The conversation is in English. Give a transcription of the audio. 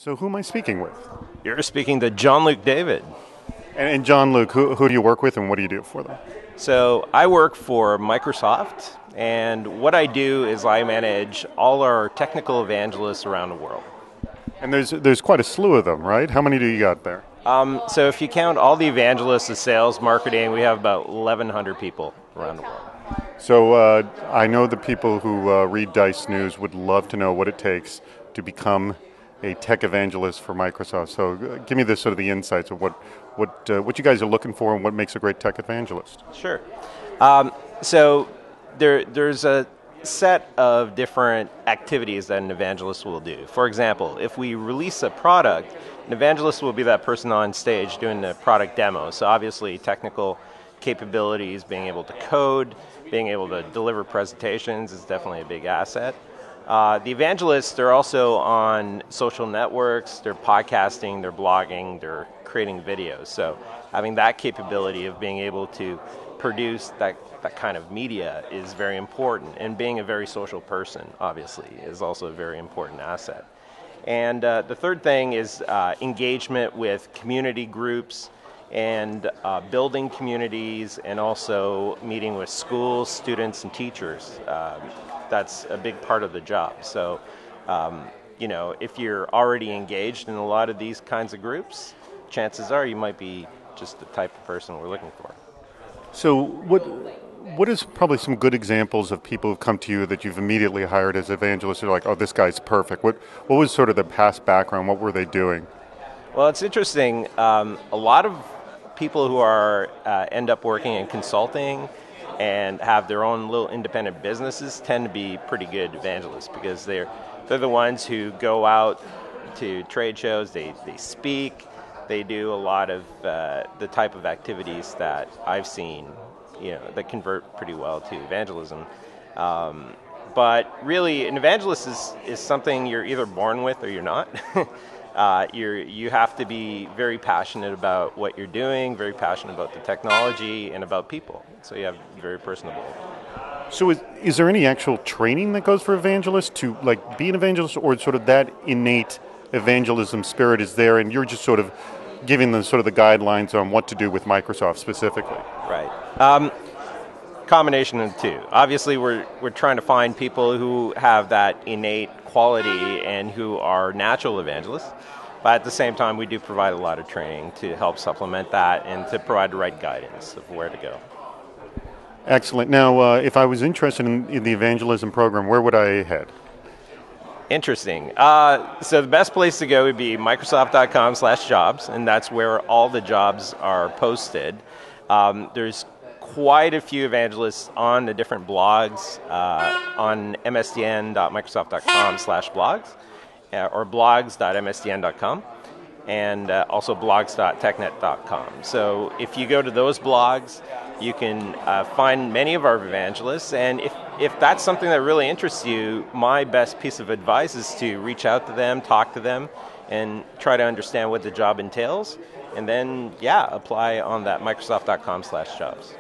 So who am I speaking with? You're speaking to Jean Luc David. And John Luke, who do you work with and what do you do for them? So I work for Microsoft, and what I do is I manage all our technical evangelists around the world. And there's quite a slew of them, right? How many do you got there? So if you count all the evangelists, the sales, marketing, we have about 1,100 people around the world. So I know the people who read Dice News would love to know what it takes to become a tech evangelist for Microsoft. So give me the sort of the insights of what you guys are looking for and what makes a great tech evangelist. Sure. So there's a set of different activities that an evangelist will do. For example, if we release a product, an evangelist will be that person on stage doing the product demo. So obviously technical capabilities, being able to code, being able to deliver presentations is definitely a big asset. The evangelists, they're also on social networks, they're podcasting, they're blogging, they're creating videos. So having that capability of being able to produce that kind of media is very important. And being a very social person, obviously, is also a very important asset. And the third thing is engagement with community groups and building communities and also meeting with schools, students, and teachers. That's a big part of the job. So, if you're already engaged in a lot of these kinds of groups, chances are you might be just the type of person we're looking for. So what is probably some good examples of people who've come to you that you've immediately hired as evangelists? You're like, oh, this guy's perfect. What was sort of the past background? What were they doing? Well, it's interesting. A lot of people who are end up working in consulting and have their own little independent businesses tend to be pretty good evangelists because they're the ones who go out to trade shows, they speak, they do a lot of the type of activities that I've seen, that convert pretty well to evangelism. But really, an evangelist is something you're either born with or you're not. You have to be very passionate about what you're doing, very passionate about the technology, and about people. So you have to be very personable. So is there any actual training that goes for evangelists to be an evangelist, or sort of that innate evangelism spirit is there and you're just sort of giving them sort of the guidelines on what to do with Microsoft specifically? Right. Combination of the two. Obviously, we're trying to find people who have that innate quality and who are natural evangelists. But at the same time, we do provide a lot of training to help supplement that and to provide the right guidance of where to go. Excellent. Now, if I was interested in the evangelism program, where would I head? Interesting. So the best place to go would be Microsoft.com/jobs, and that's where all the jobs are posted. There's quite a few evangelists on the different blogs on msdn.microsoft.com/blogs or blogs.msdn.com and also blogs.technet.com. So if you go to those blogs, you can find many of our evangelists, and if that's something that really interests you, my best piece of advice is to reach out to them, talk to them, and try to understand what the job entails, and then, apply on that Microsoft.com/jobs.